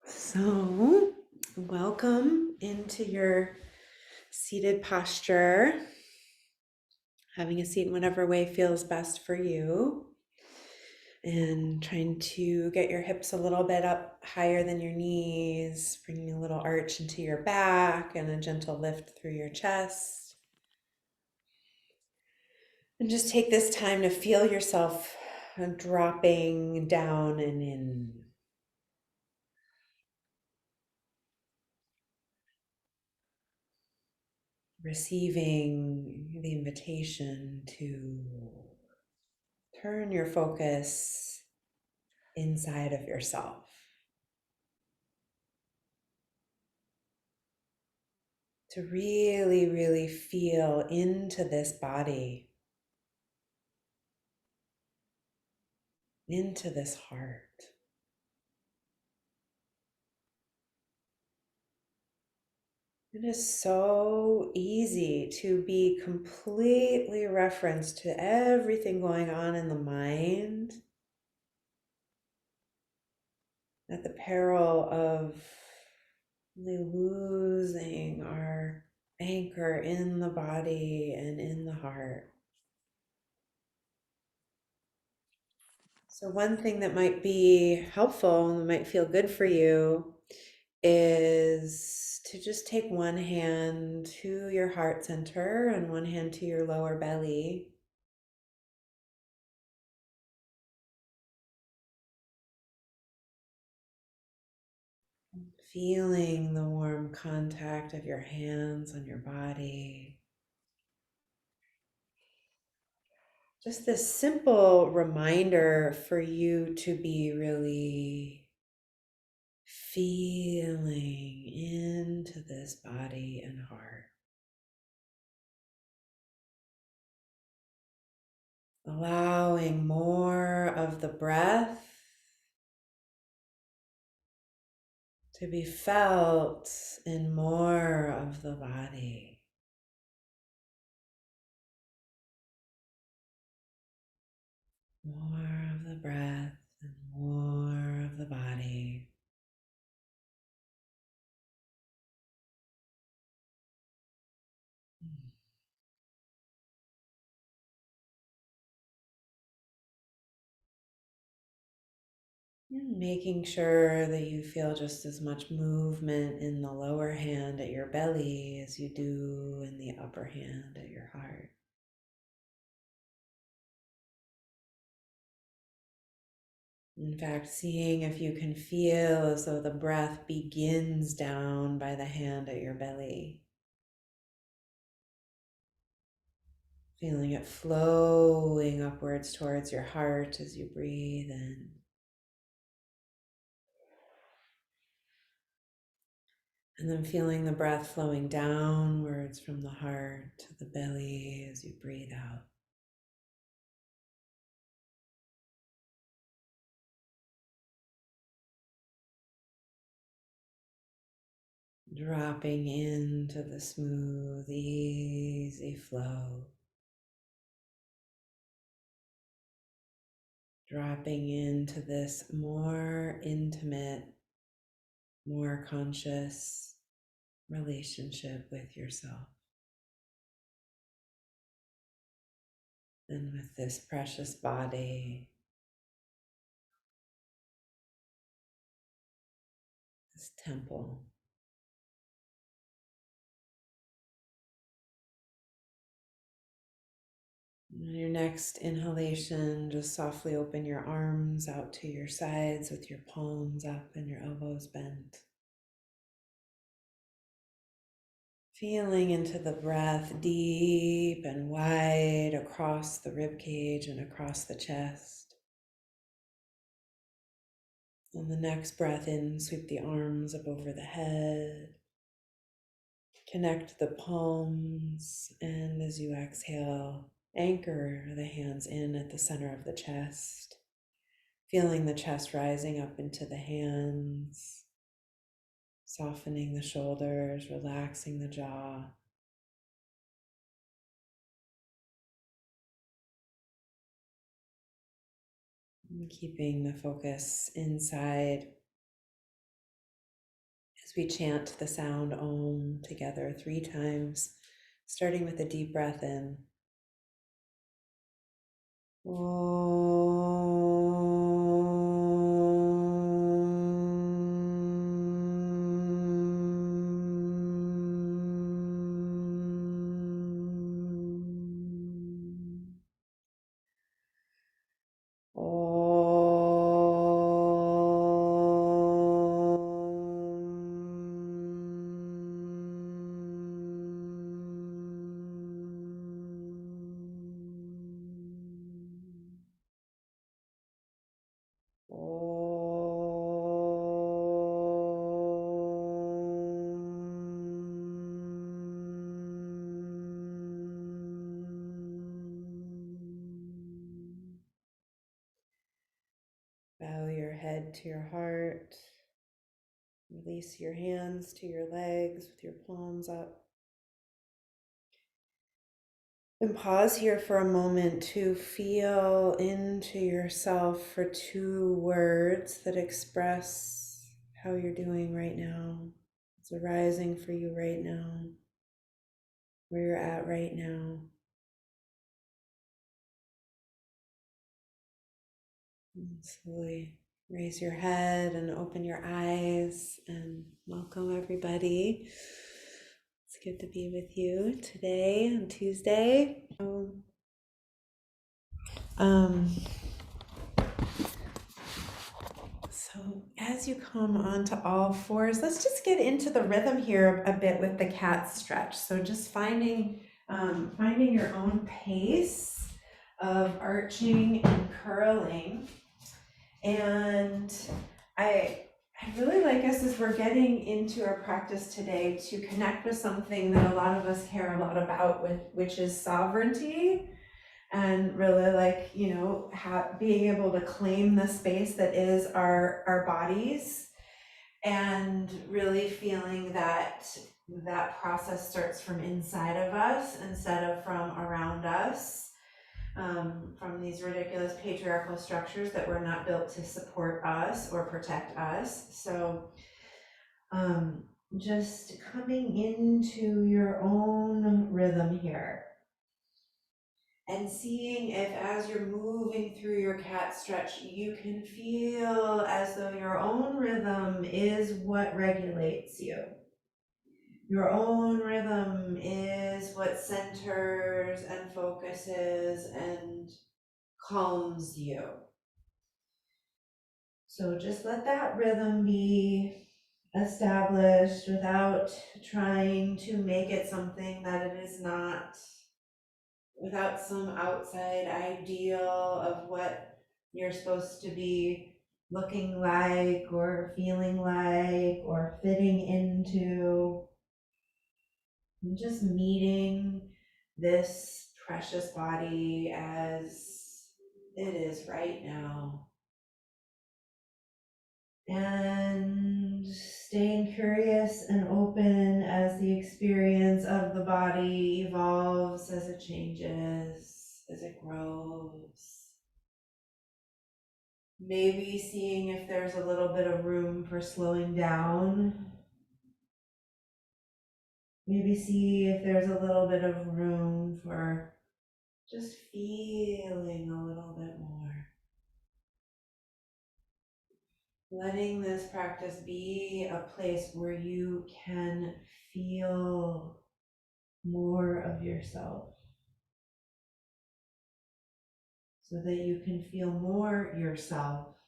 So, welcome into your seated posture. Having a seat in whatever way feels best for you. And trying to get your hips a little bit up higher than your knees, bringing a little arch into your back and a gentle lift through your chest. And just take this time to feel yourself dropping down and in. Receiving the invitation to turn your focus inside of yourself, to really, really feel into this body, into this heart. It is so easy to be completely referenced to everything going on in the mind at the peril of really losing our anchor in the body and in the heart. So one thing that might be helpful and might feel good for you is to just take one hand to your heart center and one hand to your lower belly. Feeling the warm contact of your hands on your body. Just this simple reminder for you to be really feeling into this body and heart. Allowing more of the breath to be felt in more of the body. More of the breath and more of the body. And making sure that you feel just as much movement in the lower hand at your belly as you do in the upper hand at your heart. In fact, seeing if you can feel as though the breath begins down by the hand at your belly. Feeling it flowing upwards towards your heart as you breathe in. And then feeling the breath flowing downwards from the heart to the belly as you breathe out. Dropping into the smooth, easy flow. Dropping into this more intimate, more conscious relationship with yourself and with this precious body, this temple. On your next inhalation, just softly open your arms out to your sides with your palms up and your elbows bent. Feeling into the breath deep and wide across the rib cage and across the chest. On the next breath in, sweep the arms up over the head. Connect the palms, and as you exhale, anchor the hands in at the center of the chest. Feeling the chest rising up into the hands, softening the shoulders, relaxing the jaw. And keeping the focus inside we chant the sound Om together 3 times, starting with a deep breath in. Bow your head to your heart. Release your hands to your legs with your palms up. And pause here for a moment to feel into yourself for 2 words that express how you're doing right now. What's arising for you right now, where you're at right now. And slowly raise your head and open your eyes and welcome everybody. It's good to be with you today on Tuesday. So as you come onto all fours, let's just get into the rhythm here a bit with the cat stretch. So just finding your own pace of arching and curling. And I really like us as we're getting into our practice today to connect with something that a lot of us care a lot about, which is sovereignty. And really being able to claim the space that is our bodies, and really feeling that process starts from inside of us instead of from around us, from these ridiculous patriarchal structures that were not built to support us or protect us. So just coming into your own rhythm here. And seeing if as you're moving through your cat stretch, you can feel as though your own rhythm is what regulates you. Your own rhythm is what centers and focuses and calms you. So just let that rhythm be established without trying to make it something that it is not, without some outside ideal of what you're supposed to be looking like or feeling like or fitting into. And just meeting this precious body as it is right now. And staying curious and open as the experience of the body evolves, as it changes, as it grows. Maybe seeing if there's a little bit of room for slowing down. Maybe see if there's a little bit of room for just feeling a little bit more. Letting this practice be a place where you can feel more of yourself, so that you can feel more yourself,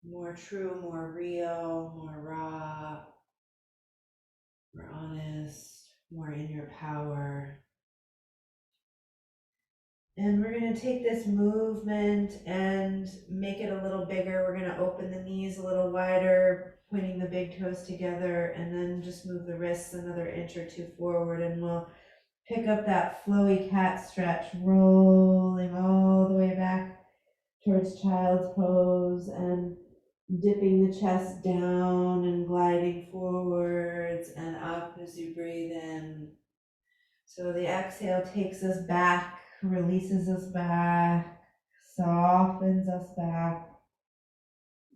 more true, more real, more raw, more honest, more in your power. And we're going to take this movement and make it a little bigger. We're going to open the knees a little wider, pointing the big toes together, and then just move the wrists another inch or 2 forward, and we'll pick up that flowy cat stretch, rolling all the way back towards child's pose and dipping the chest down and gliding forwards and up as you breathe in. So the exhale takes us back, releases us back, softens us back.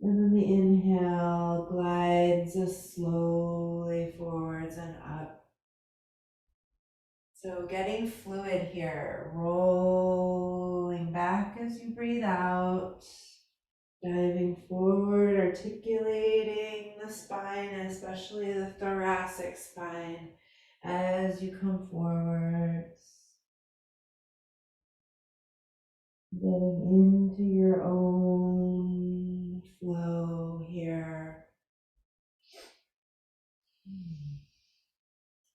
And then the inhale glides releases slowly forwards and up. So getting fluid here, rolling back as you breathe out, diving forward, articulating the spine, especially the thoracic spine, as you come forwards. Getting into your own flow here.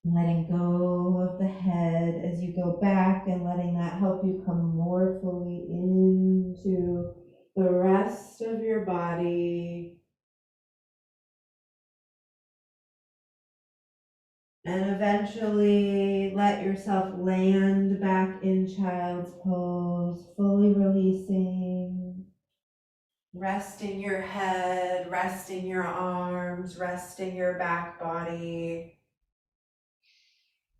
Letting go of the head as you go back and letting that help you come more fully into the rest of your body. And eventually let yourself land back in child's pose, fully releasing. Resting your head, resting your arms, resting your back body.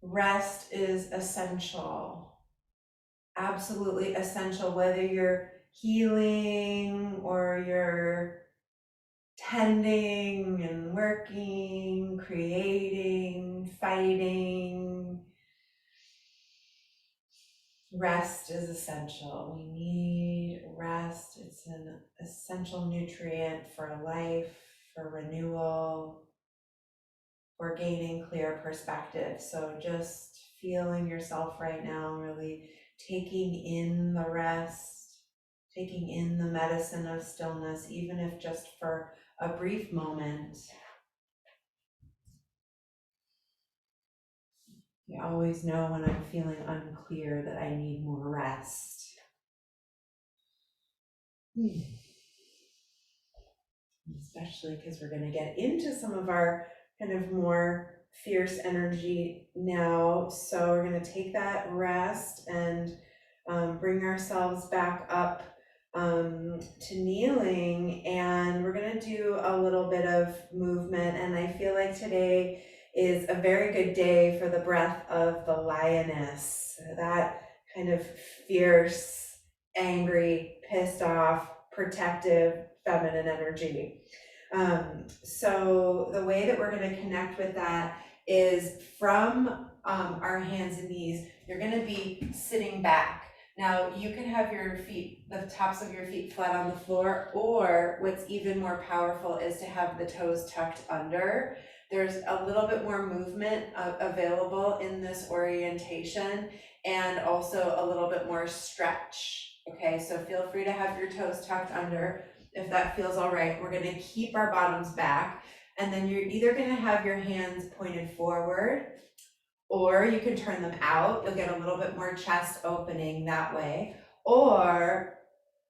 Rest is essential, absolutely essential, whether you're healing or you're tending and working, creating, fighting. Rest is essential. We need rest. It's an essential nutrient for life, for renewal, for gaining clear perspective. So just feeling yourself right now, really taking in the rest, taking in the medicine of stillness, even if just for a brief moment. I always know when I'm feeling unclear that I need more rest. Especially because we're going to get into some of our kind of more fierce energy now. So we're going to take that rest and bring ourselves back up to kneeling, and we're going to do a little bit of movement. And I feel like today is a very good day for the breath of the lioness, that kind of fierce, angry, pissed off, protective, feminine energy. So the way that we're going to connect with that is from our hands and knees. You're going to be sitting back. Now you can have your feet, the tops of your feet flat on the floor, or what's even more powerful is to have the toes tucked under. There's a little bit more movement available in this orientation, and also a little bit more stretch. Okay, so feel free to have your toes tucked under if that feels all right. We're gonna keep our bottoms back, and then you're either gonna have your hands pointed forward, or you can turn them out. You'll get a little bit more chest opening that way. Or,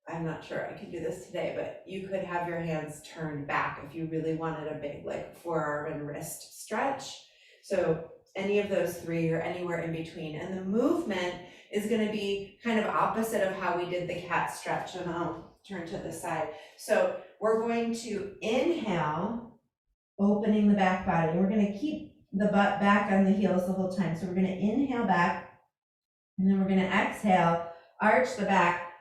I'm not sure I can do this today, but you could have your hands turned back if you really wanted a big like forearm and wrist stretch. So any of those three or anywhere in between. And the movement is going to be kind of opposite of how we did the cat stretch. And I'll turn to the side. So we're going to inhale, opening the back body. We're going to keep the butt back on the heels the whole time. So we're going to inhale back, and then we're going to exhale, arch the back.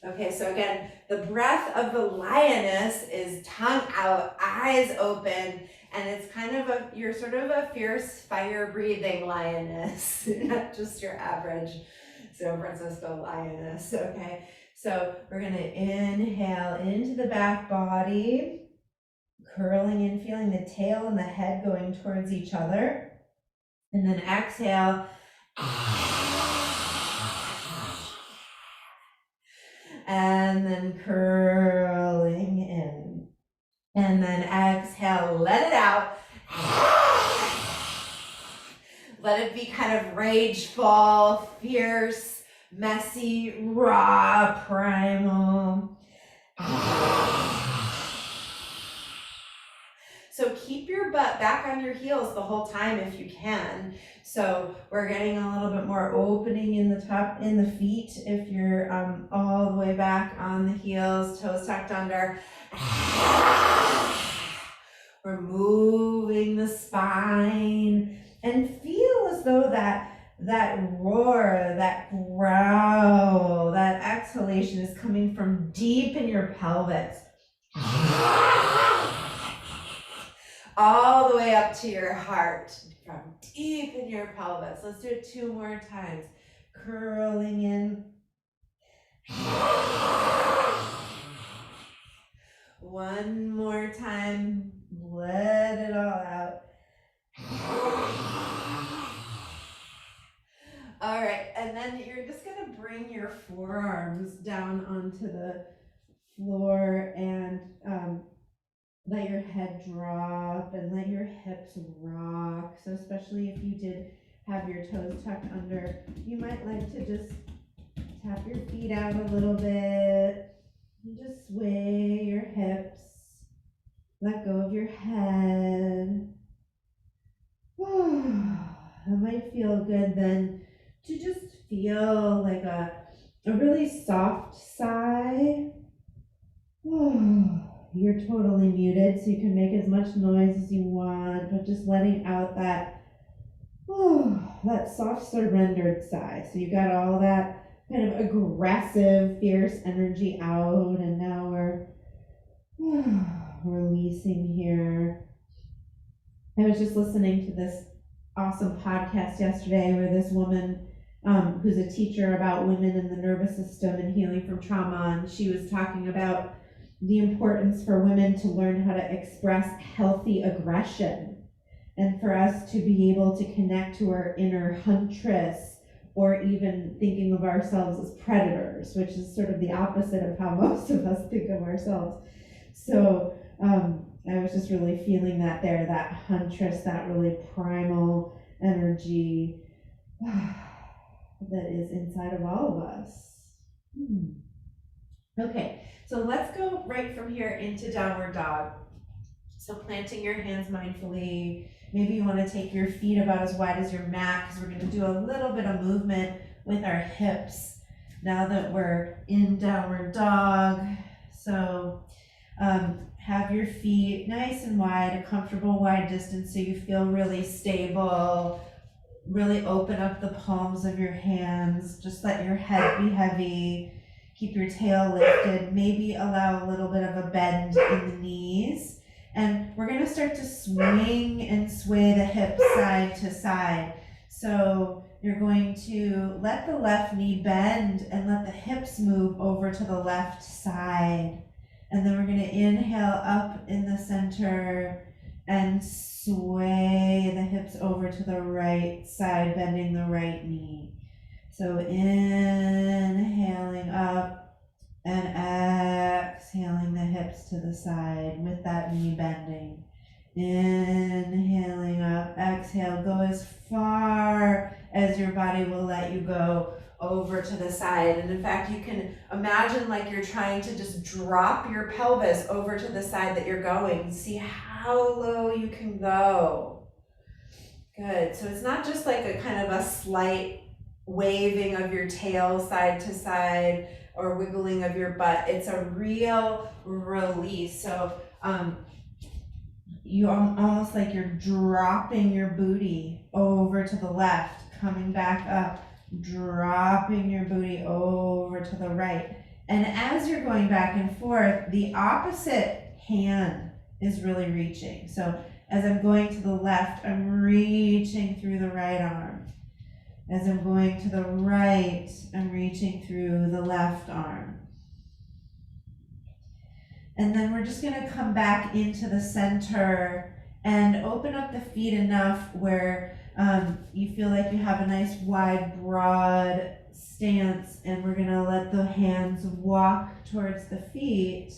Okay, so again, the breath of the lioness is tongue out, eyes open, and it's kind of you're sort of a fierce, fire-breathing lioness, not just your average San Francisco lioness, okay? So we're gonna inhale into the back body, curling in, feeling the tail and the head going towards each other, and then exhale. And then curling in, and then exhale, let it out. Let it be kind of rageful, fierce, messy, raw, primal. So keep your butt back on your heels the whole time if you can. So we're getting a little bit more opening in the top, in the feet if you're all the way back on the heels, toes tucked under. We're moving the spine, and feel as though that that roar, that growl, that exhalation is coming from deep in your pelvis. All the way up to your heart, from deep in your pelvis. Let's do it 2 more times. Curling in. One more time. Let it all out. All right, and then you're just gonna bring your forearms down onto the floor and let your head drop and let your hips rock. So especially if you did have your toes tucked under, you might like to just tap your feet out a little bit and just sway your hips. Let go of your head. That might feel good then to just feel like a really soft sigh. You're totally muted, so you can make as much noise as you want, but just letting out that soft surrendered sigh. So you got all that kind of aggressive, fierce energy out, and now we're releasing here. I was just listening to this awesome podcast yesterday where this woman who's a teacher about women in the nervous system and healing from trauma, and she was talking about the importance for women to learn how to express healthy aggression and for us to be able to connect to our inner huntress, or even thinking of ourselves as predators, which is sort of the opposite of how most of us think of ourselves. So I was just really feeling that there, that huntress, that really primal energy that is inside of all of us. Okay, so let's go right from here into downward dog. So planting your hands mindfully. Maybe you want to take your feet about as wide as your mat, because we're going to do a little bit of movement with our hips now that we're in downward dog. So have your feet nice and wide, a comfortable wide distance so you feel really stable. Really open up the palms of your hands. Just let your head be heavy. Keep your tail lifted. Maybe allow a little bit of a bend in the knees. And we're going to start to swing and sway the hips side to side. So you're going to let the left knee bend and let the hips move over to the left side. And then we're going to inhale up in the center and sway the hips over to the right side, bending the right knee. So inhaling up and exhaling the hips to the side with that knee bending. Inhaling up, exhale, go as far as your body will let you go over to the side. And in fact, you can imagine like you're trying to just drop your pelvis over to the side that you're going. See how low you can go. Good. So it's not just like a kind of a slight waving of your tail side to side or wiggling of your butt. It's a real release. So you almost like you're dropping your booty over to the left, coming back up, dropping your booty over to the right. And as you're going back and forth, the opposite hand is really reaching. So as I'm going to the left, I'm reaching through the right arm. As I'm going to the right, I'm reaching through the left arm. And then we're just going to come back into the center and open up the feet enough where you feel like you have a nice wide, broad stance. And we're going to let the hands walk towards the feet,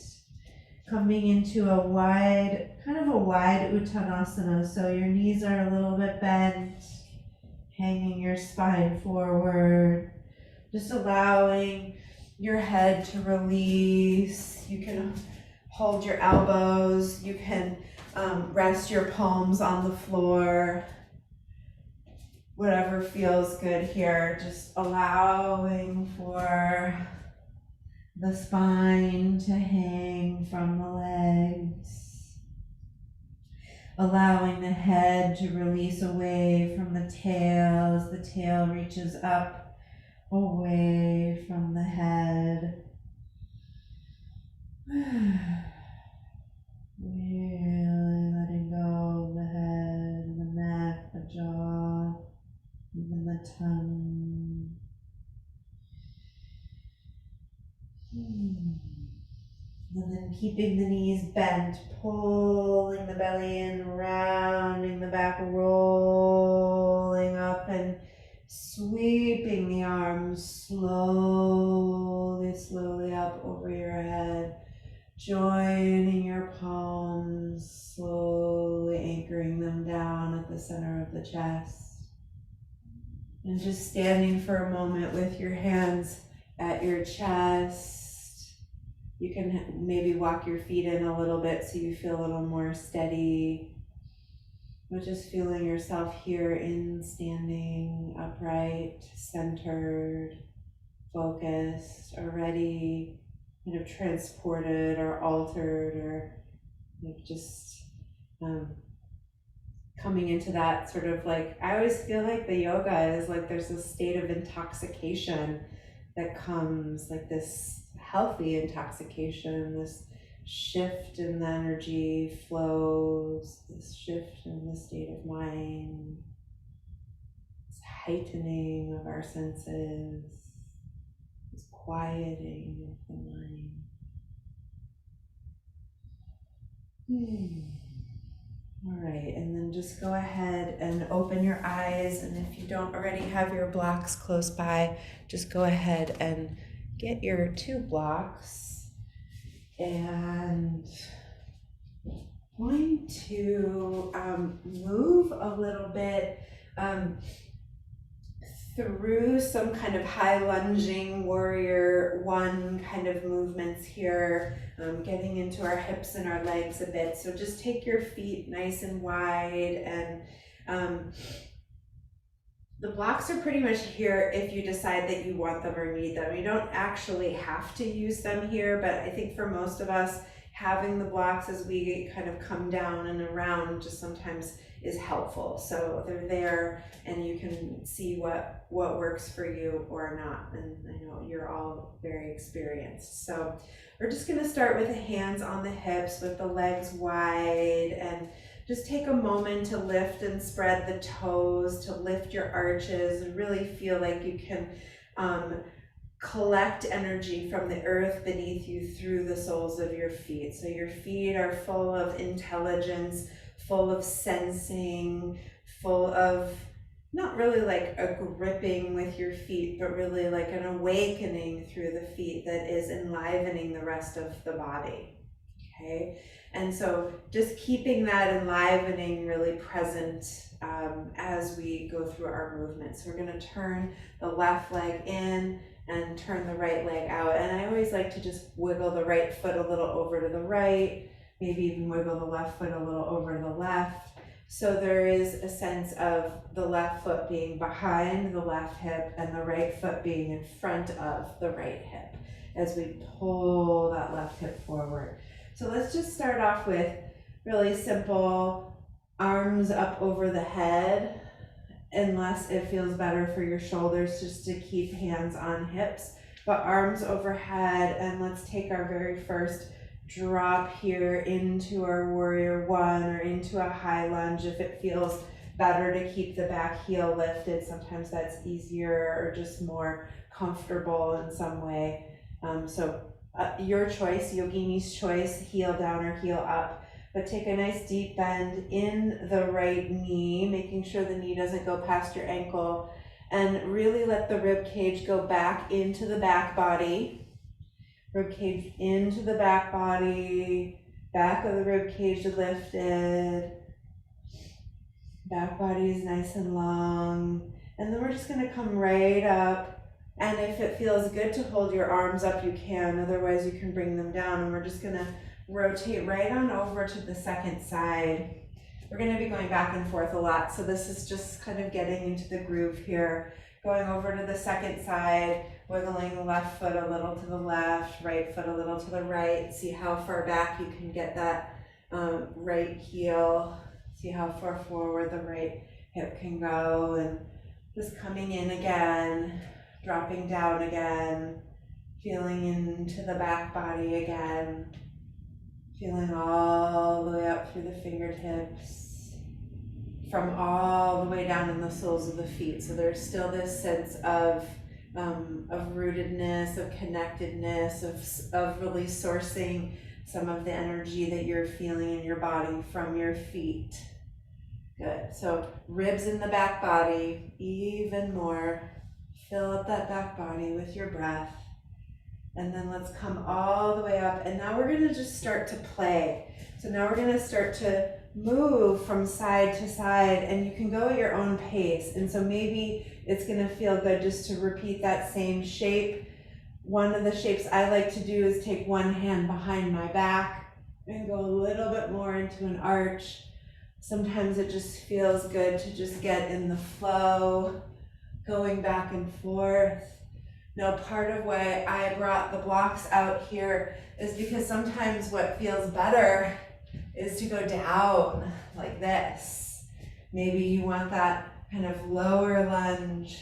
coming into a wide, kind of a wide Uttanasana. So your knees are a little bit bent, hanging your spine forward, just allowing your head to release. You can hold your elbows, you can rest your palms on the floor, whatever feels good here, just allowing for the spine to hang from the legs. allowing the head to release away from the tail as the tail reaches up away from the head. Really letting go of the head, the neck, the jaw, even the tongue. And then keeping the knees bent, pulling the belly in, rounding the back, rolling up and sweeping the arms slowly, slowly up over your head, joining your palms, slowly anchoring them down at the center of the chest. And just standing for a moment with your hands at your chest. You can maybe walk your feet in a little bit so you feel a little more steady. But just feeling yourself here in standing upright, centered, focused, already kind of transported or altered, or just coming into that sort of like, I always feel like the yoga is like there's this state of intoxication that comes, like this healthy intoxication, this shift in the energy flows, this shift in the state of mind, this heightening of our senses, this quieting of the mind. All right, and then just go ahead and open your eyes, and if you don't already have your blocks close by, just go ahead and get your 2 blocks, and going to move a little bit through some kind of high lunging warrior 1 kind of movements here, getting into our hips and our legs a bit. So just take your feet nice and wide, and the blocks are pretty much here if you decide that you want them or need them. You don't actually have to use them here, but I think for most of us, having the blocks as we kind of come down and around just sometimes is helpful. So they're there and you can see what works for you or not. And I know you're all very experienced. So we're just gonna start with the hands on the hips with the legs wide, and just take a moment to lift and spread the toes, to lift your arches, and really feel like you can collect energy from the earth beneath you through the soles of your feet. So your feet are full of intelligence, full of sensing, full of not really like a gripping with your feet, but really like an awakening through the feet that is enlivening the rest of the body. Okay, and so just keeping that enlivening really present as we go through our movements. So we're going to turn the left leg in and turn the right leg out. And I always like to just wiggle the right foot a little over to the right, maybe even wiggle the left foot a little over to the left. So there is a sense of the left foot being behind the left hip and the right foot being in front of the right hip as we pull that left hip forward. So let's just start off with really simple arms up over the head, unless it feels better for your shoulders just to keep hands on hips, but arms overhead. And let's take our very first drop here into our warrior 1 or into a high lunge if it feels better to keep the back heel lifted. Sometimes that's easier or just more comfortable in some way. Your choice, yogini's choice, heel down or heel up. But take a nice deep bend in the right knee, making sure the knee doesn't go past your ankle, and really let the rib cage go back into the back body. Rib cage into the back body, back of the rib cage lifted. Back body is nice and long. And then we're just gonna come right up. And if it feels good to hold your arms up, you can. Otherwise, you can bring them down. And we're just gonna rotate right on over to the second side. We're going to be going back and forth a lot, so this is just kind of getting into the groove here. Going over to the second side, wiggling the left foot a little to the left, right foot a little to the right. See how far back you can get that right heel. See how far forward the right hip can go, and just coming in again, dropping down again, feeling into the back body again, feeling all the way up through the fingertips, from all the way down in the soles of the feet. So there's still this sense of rootedness, of connectedness, of really sourcing some of the energy that you're feeling in your body from your feet. Good. So ribs in the back body, even more. Fill up that back body with your breath. And then let's come all the way up. And now we're going to just start to play. So now we're going to start to move from side to side, and you can go at your own pace. And so maybe it's going to feel good just to repeat that same shape. One of the shapes I like to do is take one hand behind my back and go a little bit more into an arch. Sometimes it just feels good to just get in the flow, going back and forth. Now, part of why I brought the blocks out here is because sometimes what feels better is to go down like this. Maybe you want that kind of lower lunge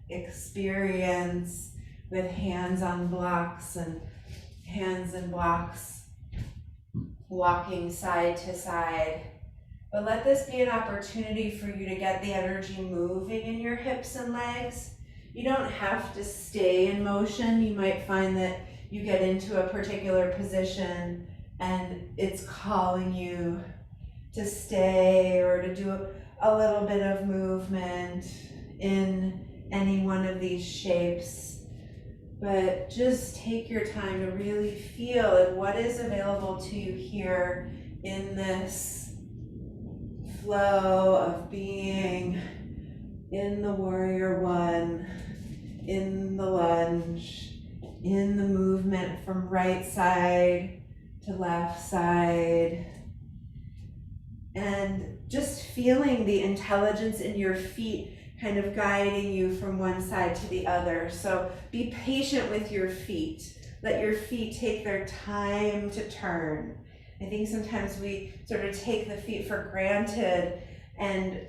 experience with hands on blocks and hands and blocks walking side to side. But let this be an opportunity for you to get the energy moving in your hips and legs. You don't have to stay in motion. You might find that you get into a particular position and it's calling you to stay or to do a little bit of movement in any one of these shapes. But just take your time to really feel what is available to you here in this flow of being in the warrior one, in the lunge, in the movement from right side to left side, and just feeling the intelligence in your feet kind of guiding you from one side to the other. So be patient with your feet. Let your feet take their time to turn. I think sometimes we sort of take the feet for granted,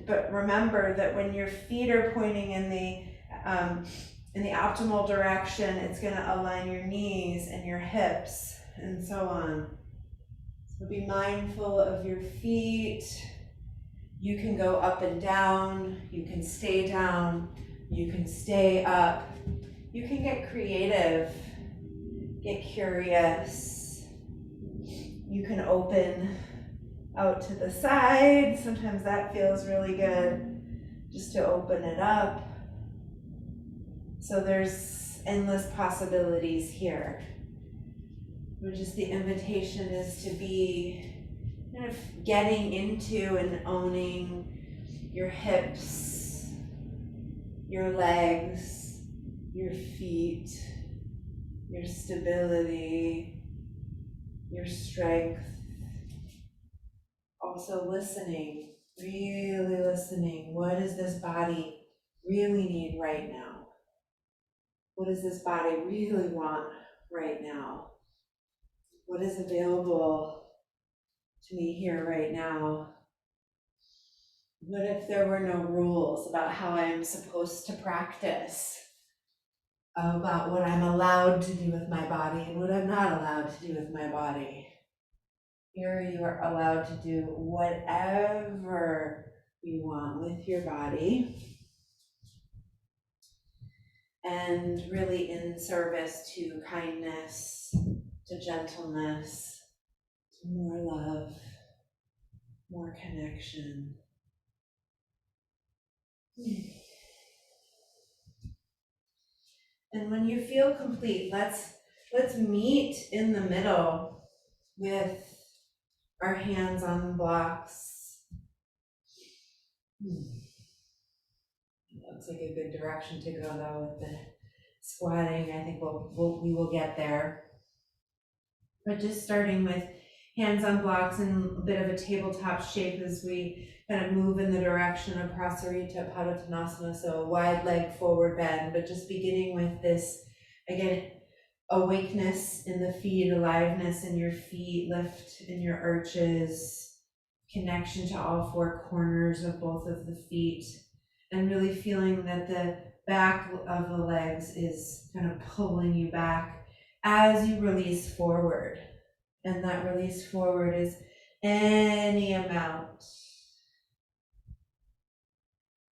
but remember that when your feet are pointing in the optimal direction, it's going to align your knees and your hips and so on. So be mindful of your feet. You can go up and down, you can stay down, you can stay up, you can get creative, get curious. You can open out to the side. Sometimes that feels really good, just to open it up. So there's endless possibilities here. But just the invitation is to be kind of getting into and owning your hips, your legs, your feet, your stability, your strength. Also listening, really listening. What does this body really need right now? What does this body really want right now? What is available to me here right now? What if there were no rules about how I am supposed to practice? About what I'm allowed to do with my body and what I'm not allowed to do with my body. Here you are allowed to do whatever you want with your body, and really in service to kindness, to gentleness, to more love, more connection. And when you feel complete, let's meet in the middle with our hands on blocks. Looks like a good direction to go though with the squatting. I think we will get there. But just starting with hands on blocks and a bit of a tabletop shape as we kind of move in the direction of Prasarita Padottanasana, so a wide leg forward bend, but just beginning with this, again, awakeness in the feet, aliveness in your feet, lift in your arches, connection to all four corners of both of the feet, and really feeling that the back of the legs is kind of pulling you back as you release forward. And that release forward is any amount.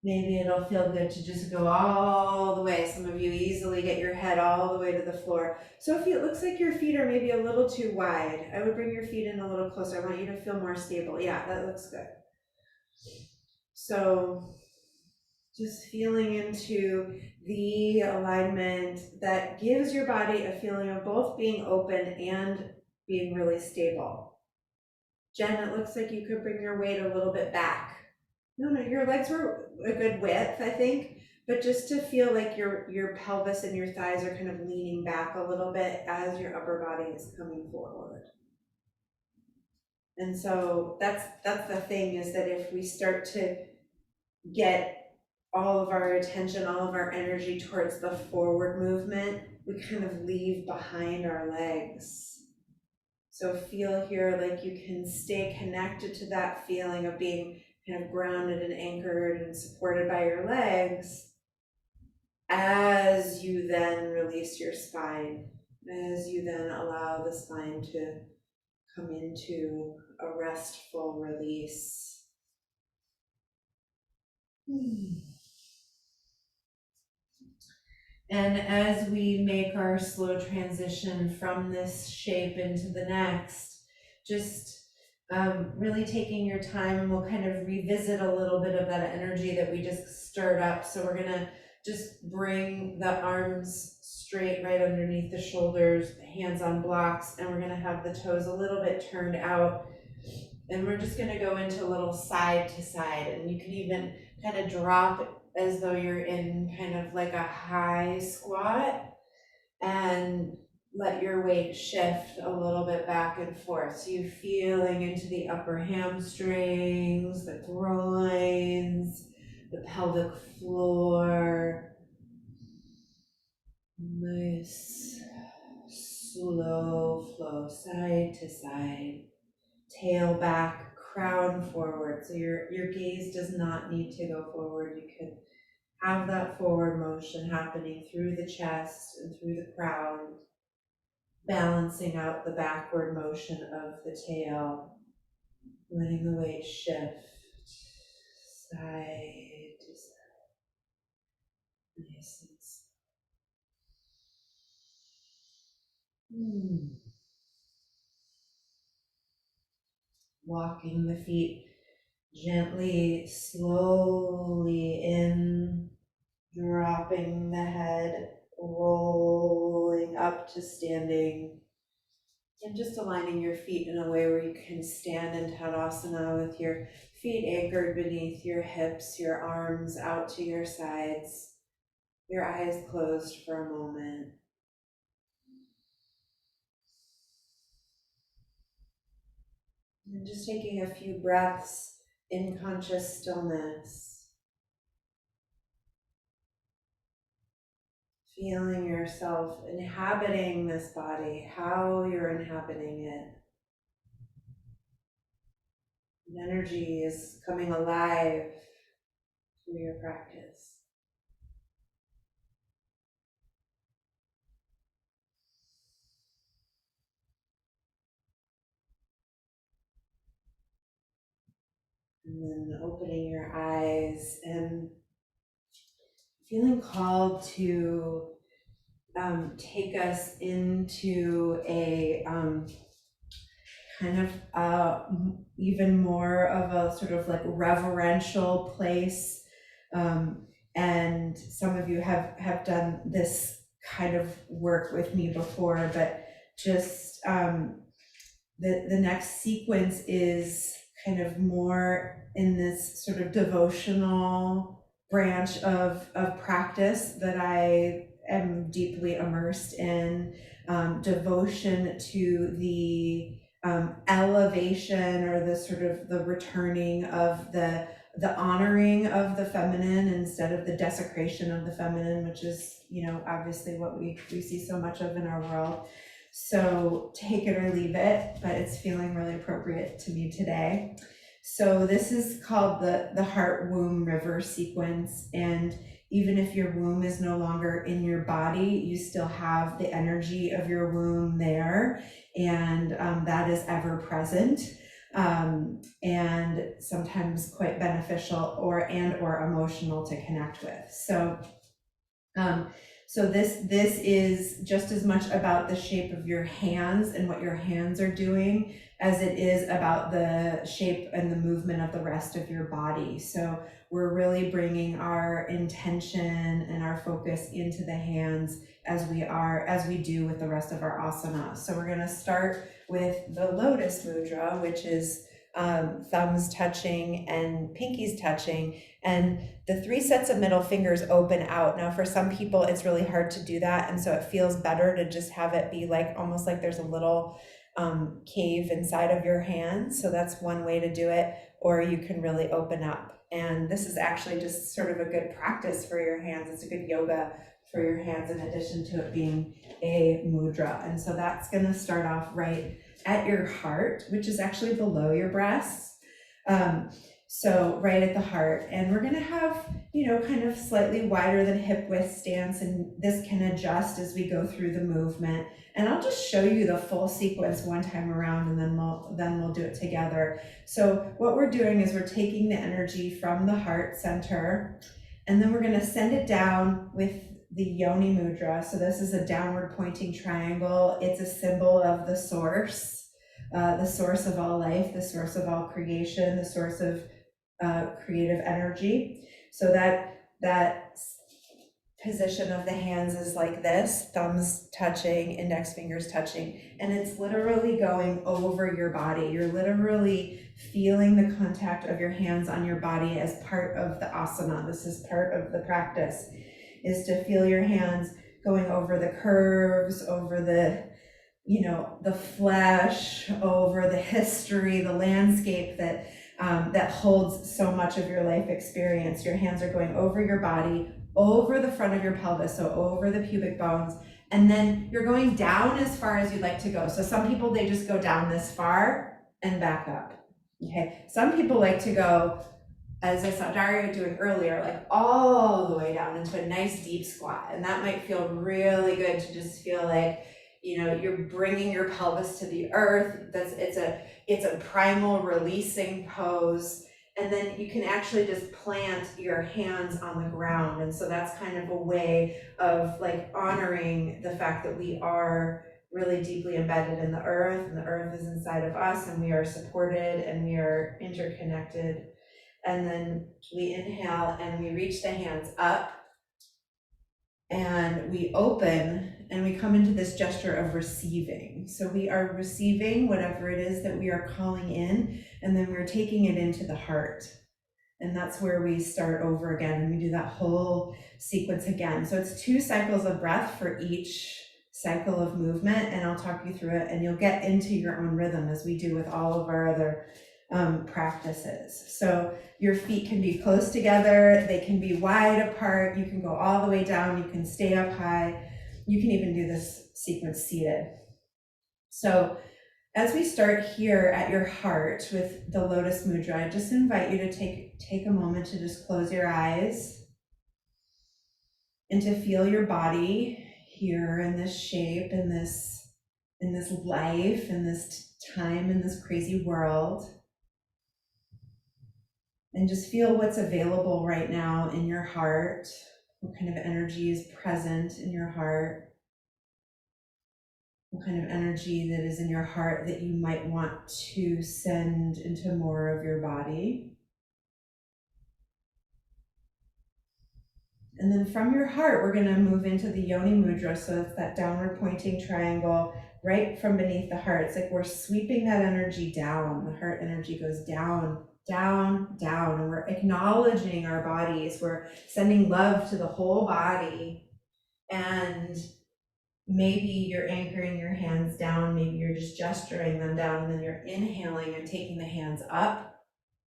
Maybe it'll feel good to just go all the way. Some of you easily get your head all the way to the floor. Sophie, it looks like your feet are maybe a little too wide. I would bring your feet in a little closer. I want you to feel more stable. Yeah, that looks good. So just feeling into the alignment that gives your body a feeling of both being open and being really stable. Jen, it looks like you could bring your weight a little bit back. No, your legs were a good width, I think, but just to feel like your pelvis and your thighs are kind of leaning back a little bit as your upper body is coming forward. And so that's the thing, is that if we start to get all of our attention, all of our energy towards the forward movement, we kind of leave behind our legs. So feel here like you can stay connected to that feeling of being kind of grounded and anchored and supported by your legs as you then release your spine, as you then allow the spine to come into a restful release. And as we make our slow transition from this shape into the next, just really taking your time, and we'll kind of revisit a little bit of that energy that we just stirred up. So we're gonna just bring the arms straight right underneath the shoulders, hands on blocks, and we're gonna have the toes a little bit turned out. And we're just gonna go into a little side to side, and you can even kind of drop as though you're in kind of like a high squat, and let your weight shift a little bit back and forth. So you're feeling into the upper hamstrings, the groins, the pelvic floor. Nice, slow flow, side to side, tail back, crown forward. So your gaze does not need to go forward. You can have that forward motion happening through the chest and through the crown, balancing out the backward motion of the tail, letting the weight shift side to side. Nice and slow. Walking the feet gently, slowly in, dropping the head, rolling up to standing, and just aligning your feet in a way where you can stand in Tadasana with your feet anchored beneath your hips, your arms out to your sides, your eyes closed for a moment. And just taking a few breaths in conscious stillness. Feeling yourself inhabiting this body, how you're inhabiting it. And energy is coming alive through your practice. And then opening your eyes and feeling called to take us into a kind of even more of a sort of like reverential place. And some of you have done this kind of work with me before, but just the next sequence is kind of more in this sort of devotional branch of practice that I am deeply immersed in, devotion to the elevation, or the sort of the returning of the honoring of the feminine instead of the desecration of the feminine, which is, obviously what we see so much of in our world. So take it or leave it, but it's feeling really appropriate to me today. So this is called the heart womb river sequence. And even if your womb is no longer in your body, you still have the energy of your womb there. And that is ever present. And sometimes quite beneficial or emotional to connect with. Um, so this is just as much about the shape of your hands and what your hands are doing as it is about the shape and the movement of the rest of your body. So we're really bringing our intention and our focus into the hands as we do with the rest of our asanas. So we're going to start with the lotus mudra, which is thumbs touching and pinkies touching, and the 3 sets of middle fingers open out. Now, for some people, it's really hard to do that, and so it feels better to just have it be like almost like there's a little cave inside of your hand. So that's one way to do it, or you can really open up. And this is actually just sort of a good practice for your hands. It's a good yoga for your hands in addition to it being a mudra. And so that's going to start off right at your heart, which is actually below your breasts. So right at the heart, and we're going to have, kind of slightly wider than hip width stance, and this can adjust as we go through the movement. And I'll just show you the full sequence one time around, and then we'll do it together. So what we're doing is we're taking the energy from the heart center, and then we're going to send it down with the Yoni Mudra. So this is a downward pointing triangle. It's a symbol of the source of all life, the source of all creation, the source of creative energy. So that position of the hands is like this, thumbs touching, index fingers touching, and it's literally going over your body. You're literally feeling the contact of your hands on your body as part of the asana. This is part of the practice, is to feel your hands going over the curves, over the flesh, over the history, the landscape that holds so much of your life experience. Your hands are going over your body, over the front of your pelvis, so over the pubic bones, and then you're going down as far as you'd like to go. So some people, they just go down this far and back up. Okay, some people like to go, as I saw Dario doing earlier, like all the way down into a nice deep squat, and that might feel really good to just feel like you're bringing your pelvis to the earth. It's a primal releasing pose, and then you can actually just plant your hands on the ground. And so that's kind of a way of like honoring the fact that we are really deeply embedded in the earth, and the earth is inside of us, and we are supported and we are interconnected. And then we inhale and we reach the hands up and we open and we come into this gesture of receiving. So we are receiving whatever it is that we are calling in, and then we're taking it into the heart. And that's where we start over again, and we do that whole sequence again. So it's 2 cycles of breath for each cycle of movement, and I'll talk you through it, and you'll get into your own rhythm as we do with all of our other practices. So your feet can be close together, they can be wide apart, you can go all the way down, you can stay up high, you can even do this sequence seated. So as we start here at your heart with the Lotus Mudra, I just invite you to take a moment to just close your eyes and to feel your body here in this shape, in this life, in this time, in this crazy world. And just feel what's available right now in your heart. What kind of energy is present in your heart? What kind of energy that is in your heart that you might want to send into more of your body? And then from your heart, we're going to move into the Yoni Mudra. So it's that downward pointing triangle right from beneath the heart. It's like we're sweeping that energy down. The heart energy goes down, down, down, and we're acknowledging our bodies. We're sending love to the whole body. And maybe you're anchoring your hands down, maybe you're just gesturing them down, and then you're inhaling and taking the hands up,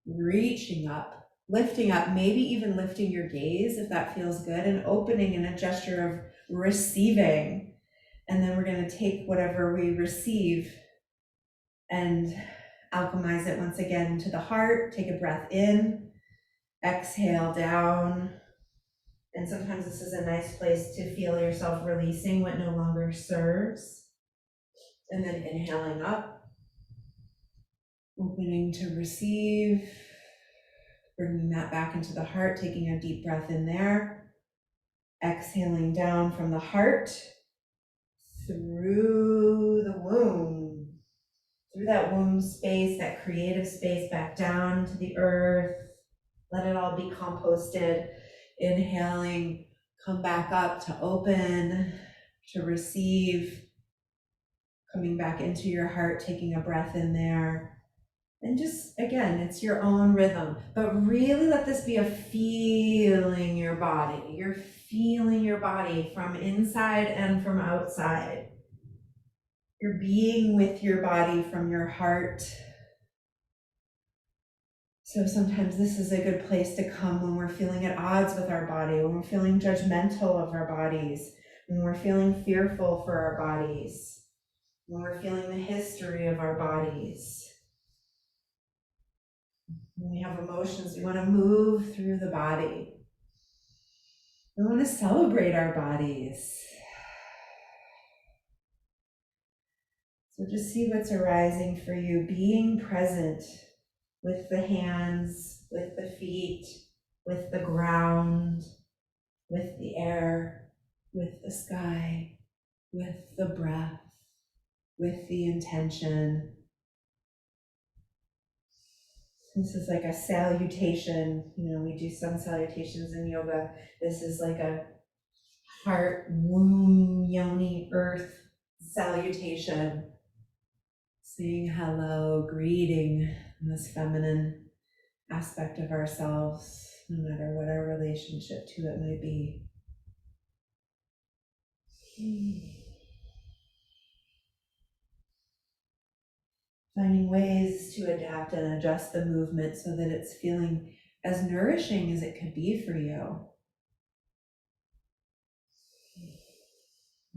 reaching up, lifting up, maybe even lifting your gaze if that feels good, and opening in a gesture of receiving. And then we're going to take whatever we receive and alchemize it once again to the heart. Take a breath in, exhale down. And sometimes this is a nice place to feel yourself releasing what no longer serves. And then inhaling up, opening to receive, bringing that back into the heart, taking a deep breath in there, exhaling down from the heart, through the womb, through that womb space, that creative space, back down to the earth. Let it all be composted. Inhaling, come back up to open, to receive, coming back into your heart, taking a breath in there. And just, again, it's your own rhythm, but really let this be a feeling your body. You're feeling your body from inside and from outside. You're being with your body from your heart. So sometimes this is a good place to come when we're feeling at odds with our body, when we're feeling judgmental of our bodies, when we're feeling fearful for our bodies, when we're feeling the history of our bodies. When we have emotions, we want to move through the body. We want to celebrate our bodies. So just see what's arising for you, being present with the hands, with the feet, with the ground, with the air, with the sky, with the breath, with the intention. This is like a salutation. We do some salutations in yoga. This is like a heart, womb, yoni, earth salutation. Saying hello, greeting this feminine aspect of ourselves, no matter what our relationship to it might be. Finding ways to adapt and adjust the movement so that it's feeling as nourishing as it could be for you.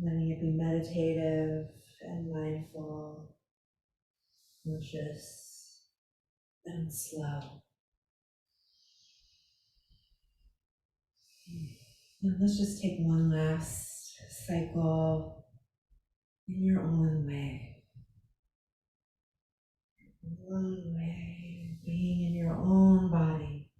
Letting it be meditative and mindful, conscious and slow. Now let's just take one last cycle in your own way. One way, being in your own body.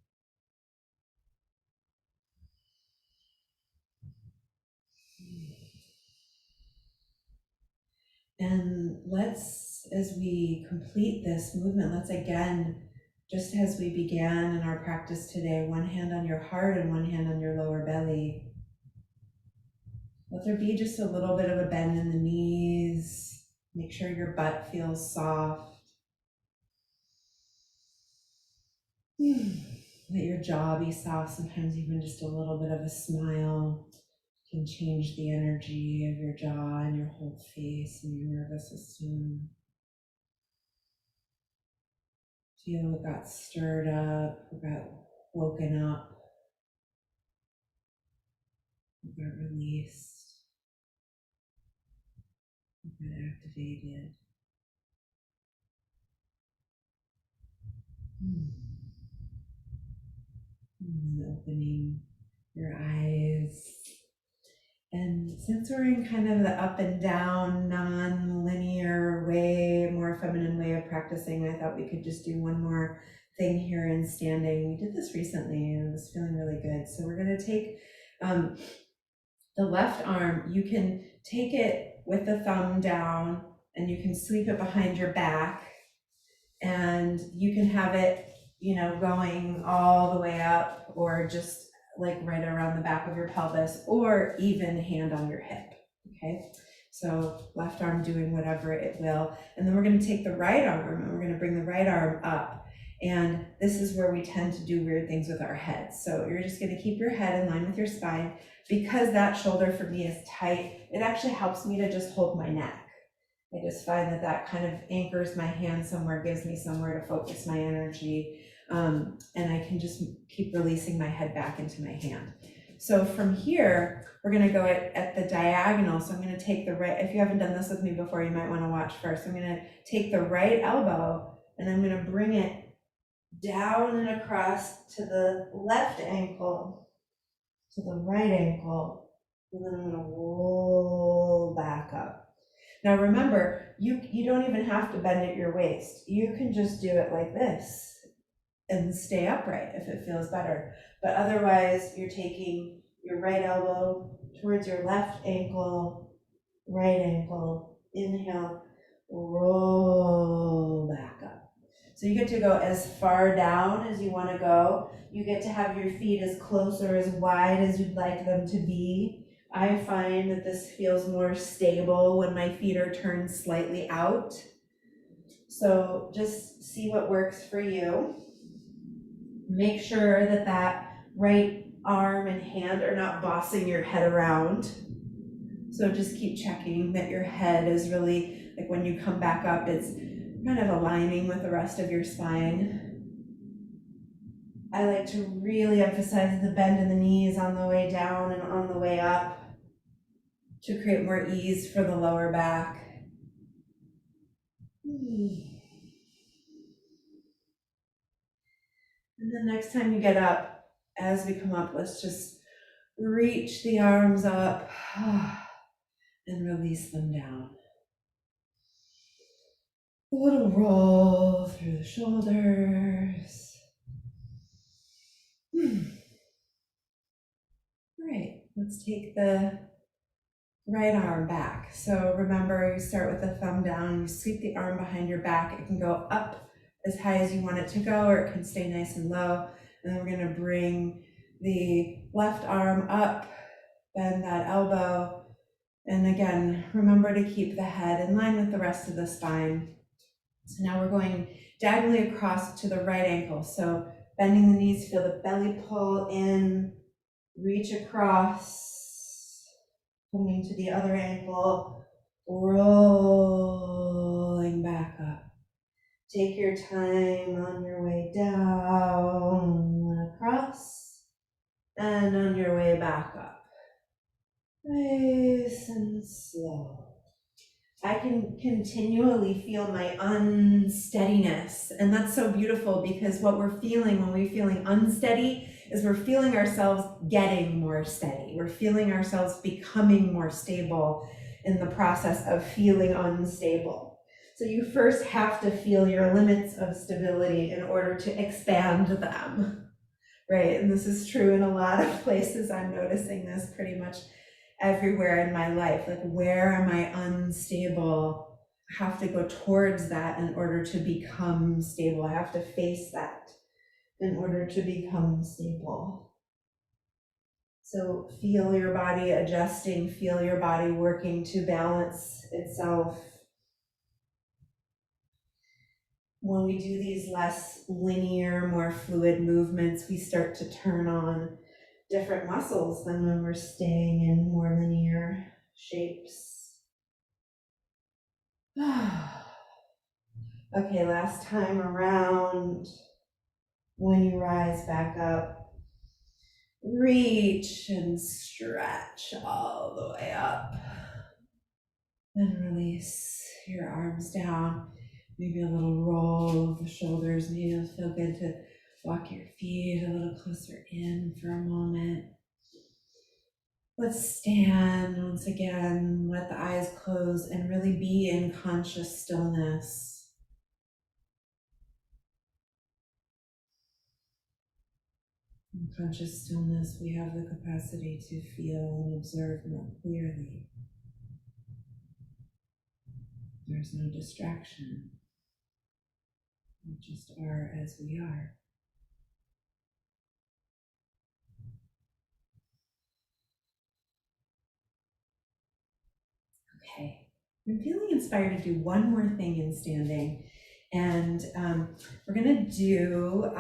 And let's, as we complete this movement, let's again, just as we began in our practice today, one hand on your heart and one hand on your lower belly. Let there be just a little bit of a bend in the knees. Make sure your butt feels soft. Let your jaw be soft, sometimes even just a little bit of a smile can change the energy of your jaw and your whole face and your nervous system. Feel what got stirred up, what got woken up, what got released, what got activated. And opening your eyes. And since we're in kind of the up and down, non-linear way, more feminine way of practicing, I thought we could just do one more thing here in standing. We did this recently and it was feeling really good. So we're going to take the left arm. You can take it with the thumb down and you can sweep it behind your back. And you can have it, going all the way up or just like right around the back of your pelvis, or even hand on your hip, okay? So left arm doing whatever it will. And then we're going to take the right arm and we're going to bring the right arm up. And this is where we tend to do weird things with our heads. So you're just going to keep your head in line with your spine. Because that shoulder for me is tight, it actually helps me to just hold my neck. I just find that kind of anchors my hand somewhere, gives me somewhere to focus my energy. And I can just keep releasing my head back into my hand. So from here, we're going to go at the diagonal. So I'm going to take the right, if you haven't done this with me before, you might want to watch first. I'm going to take the right elbow And I'm gonna bring it down and across to the left ankle, to the right ankle, and then I'm gonna roll back up. Now remember, you don't even have to bend at your waist. You can just do it like this and stay upright if it feels better. But otherwise, you're taking your right elbow towards your left ankle, right ankle, inhale, roll back up. So you get to go as far down as you want to go. You get to have your feet as close or as wide as you'd like them to be. I find that this feels more stable when my feet are turned slightly out. So just see what works for you. Make sure that that right arm and hand are not bossing your head around. So just keep checking that your head is really, like when you come back up, it's kind of aligning with the rest of your spine. I like to really emphasize the bend in the knees on the way down and on the way up to create more ease for the lower back. And then next time you get up, as we come up, let's just reach the arms up and release them down. A little roll through the shoulders. Right, let's take the right arm back. So remember, you start with the thumb down, you sweep the arm behind your back. It can go up as high as you want it to go, or it can stay nice and low. And then we're gonna bring the left arm up, bend that elbow. And again, remember to keep the head in line with the rest of the spine. So now we're going diagonally across to the right ankle. So bending the knees, feel the belly pull in, reach across, coming to the other ankle, rolling back up. Take your time on your way down, across, and on your way back up. Nice and slow. I can continually feel my unsteadiness. And that's so beautiful, because what we're feeling when we're feeling unsteady is we're feeling ourselves getting more steady. We're feeling ourselves becoming more stable in the process of feeling unstable. So you first have to feel your limits of stability in order to expand them, right? And this is true in a lot of places. I'm noticing this pretty much everywhere in my life. Like, where am I unstable? I have to go towards that in order to become stable. I have to face that in order to become stable. So feel your body adjusting, feel your body working to balance itself. When we do these less linear, more fluid movements, we start to turn on different muscles than when we're staying in more linear shapes. Okay, last time around, when you rise back up, reach and stretch all the way up. Then release your arms down. Maybe a little roll of the shoulders. Maybe it'll feel good to walk your feet a little closer in for a moment. Let's stand once again, let the eyes close and really be in conscious stillness. In conscious stillness, we have the capacity to feel and observe more clearly. There's no distraction. We just are as we are. Okay, I'm feeling inspired to do one more thing in standing. And we're gonna do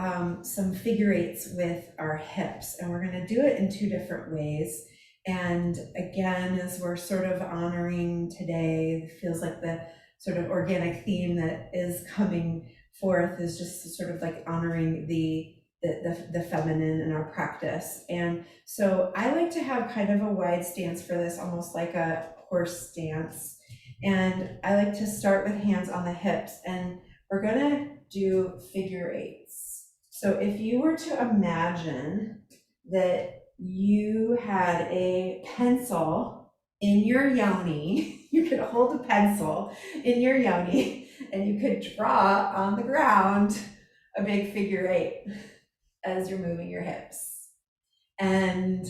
some figure eights with our hips, and we're gonna do it in two different ways. And again, as we're sort of honoring today, it feels like the sort of organic theme that is coming forth is just sort of like honoring the feminine in our practice. And so I like to have kind of a wide stance for this, almost like a horse stance. And I like to start with hands on the hips. And we're gonna do figure eights. So if you were to imagine that you had a pencil in your yoni, you could hold a pencil in your yoni and you could draw on the ground a big figure eight as you're moving your hips. And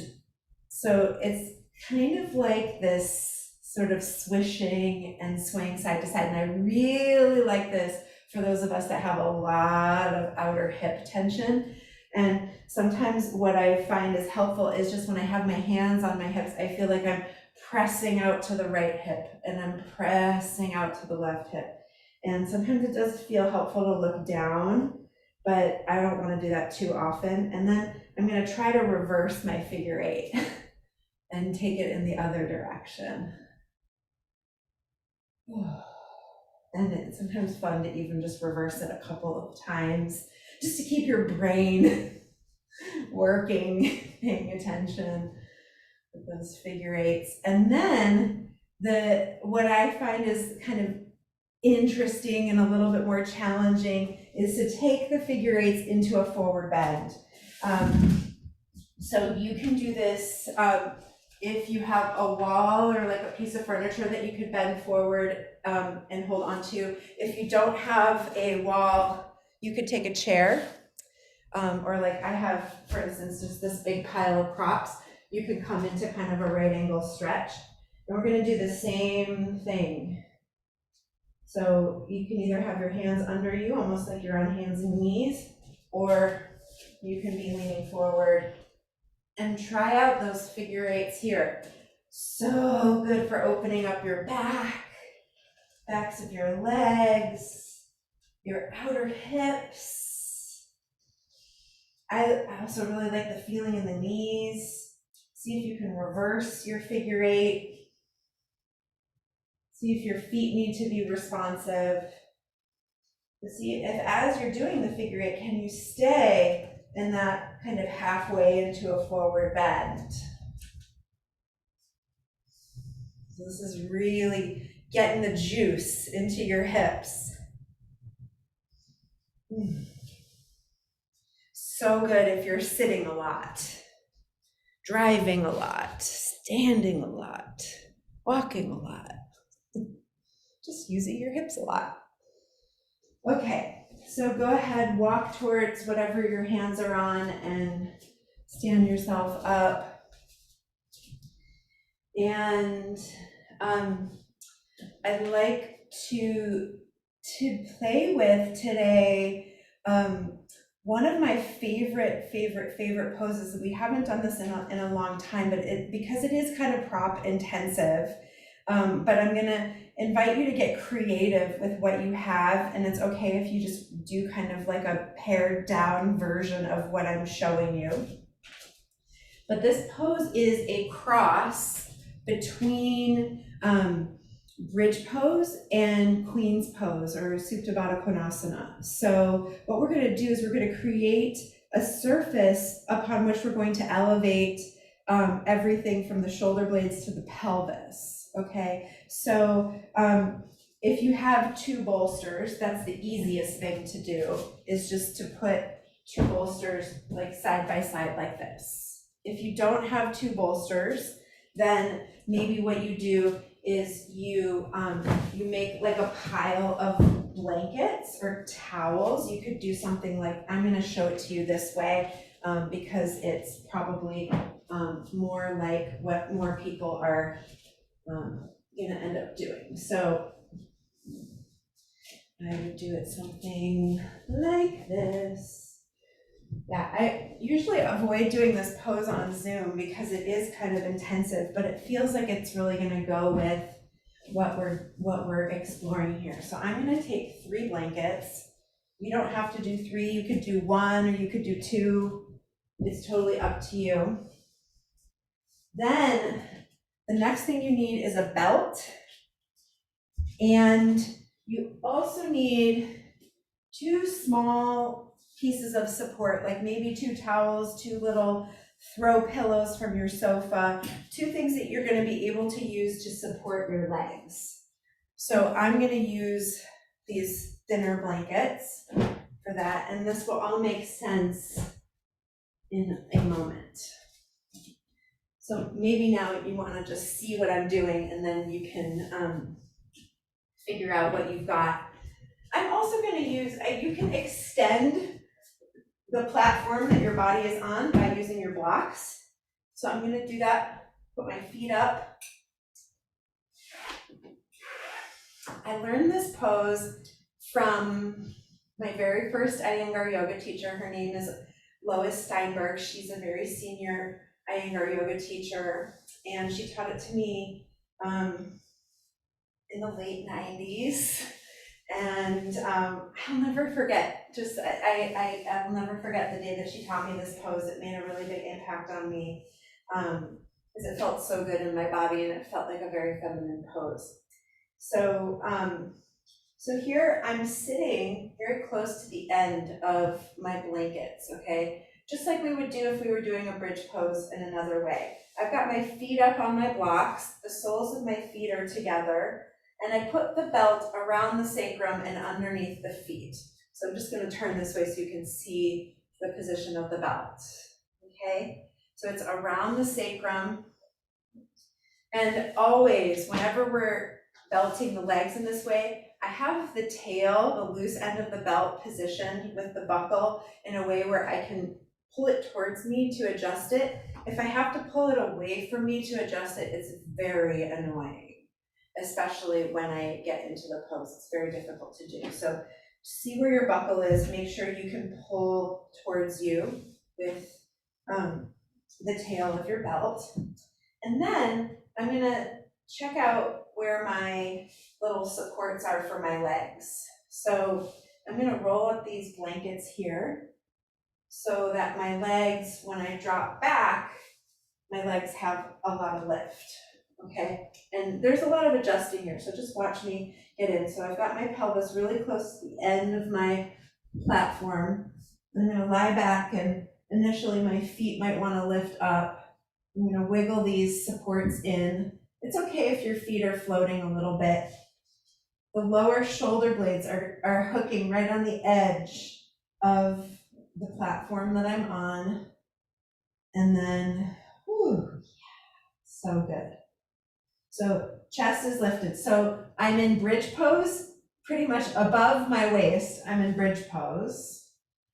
so it's kind of like this sort of swishing and swaying side to side. And I really like this for those of us that have a lot of outer hip tension. And sometimes what I find is helpful is just when I have my hands on my hips, I feel like I'm pressing out to the right hip and I'm pressing out to the left hip. And sometimes it does feel helpful to look down, but I don't want to do that too often. And then I'm going to try to reverse my figure eight and take it in the other direction. And it's sometimes fun to even just reverse it a couple of times, just to keep your brain working, paying attention with those figure eights. And then what I find is kind of interesting and a little bit more challenging is to take the figure eights into a forward bend. So you can do this if you have a wall or like a piece of furniture that you could bend forward and hold onto. If you don't have a wall, you could take a chair, or like I have, for instance, just this big pile of props. You could come into kind of a right angle stretch. And we're gonna do the same thing. So you can either have your hands under you, almost like you're on hands and knees, or you can be leaning forward and try out those figure eights here. So good for opening up your back, backs of your legs, your outer hips. I also really like the feeling in the knees. See if you can reverse your figure eight. See if your feet need to be responsive. To see if as you're doing the figure eight, can you stay in that kind of halfway into a forward bend. So this is really getting the juice into your hips. So good if you're sitting a lot, driving a lot, standing a lot, walking a lot, just using your hips a lot. Okay, so go ahead, walk towards whatever your hands are on and stand yourself up. And I'd like to play with today one of my favorite poses. That we haven't done this in a long time, but because it is kind of prop intensive, but I'm gonna invite you to get creative with what you have, and it's okay if you just do kind of like a pared down version of what I'm showing you. But this pose is a cross between bridge pose and queen's pose, or Supta Baddha Konasana. So what we're going to do is we're going to create a surface upon which we're going to elevate everything from the shoulder blades to the pelvis. Okay, so if you have two bolsters, that's the easiest thing to do, is just to put two bolsters like side by side like this. If you don't have two bolsters, then maybe what you do is you make like a pile of blankets or towels. You could do something like, I'm going to show it to you this way because it's probably more like what more people are going to end up doing. So I would do it something like this. Yeah, I usually avoid doing this pose on Zoom because it is kind of intensive, but it feels like it's really going to go with what we're exploring here. So I'm going to take 3 blankets. You don't have to do 3. You could do 1 or you could do 2. It's totally up to you. Then the next thing you need is a belt, and you also need 2 small pieces of support, like maybe 2 towels, 2 little throw pillows from your sofa, 2 things that you're going to be able to use to support your legs. So I'm going to use these thinner blankets for that, and this will all make sense in a moment. So maybe now you want to just see what I'm doing, and then you can figure out what you've got. I'm also going to use, you can extend the platform that your body is on by using your blocks. So I'm going to do that, put my feet up. I learned this pose from my very first Iyengar yoga teacher. Her name is Lois Steinberg. She's a very senior Iyengar yoga teacher, and she taught it to me in the late 90s. And I'll never forget, I'll never forget the day that she taught me this pose. It made a really big impact on me because it felt so good in my body, and it felt like a very feminine pose. So, so here I'm sitting very close to the end of my blankets, okay? Just like we would do if we were doing a bridge pose in another way. I've got my feet up on my blocks, the soles of my feet are together, and I put the belt around the sacrum and underneath the feet. So I'm just going to turn this way so you can see the position of the belt, okay? So it's around the sacrum, and always, whenever we're belting the legs in this way, I have the tail, the loose end of the belt positioned with the buckle in a way where I can pull it towards me to adjust it. If I have to pull it away from me to adjust it, it's very annoying, especially when I get into the pose. It's very difficult to do. So see where your buckle is, make sure you can pull towards you with the tail of your belt. And then I'm gonna check out where my little supports are for my legs. So I'm gonna roll up these blankets here so that my legs, when I drop back, my legs have a lot of lift, okay? And there's a lot of adjusting here, so just watch me get in. So I've got my pelvis really close to the end of my platform. I'm gonna lie back, and initially my feet might wanna lift up. I'm gonna wiggle these supports in. It's okay if your feet are floating a little bit. The lower shoulder blades are hooking right on the edge of the platform that I'm on. And then, whew, so good. So chest is lifted. So I'm in bridge pose, pretty much above my waist, I'm in bridge pose.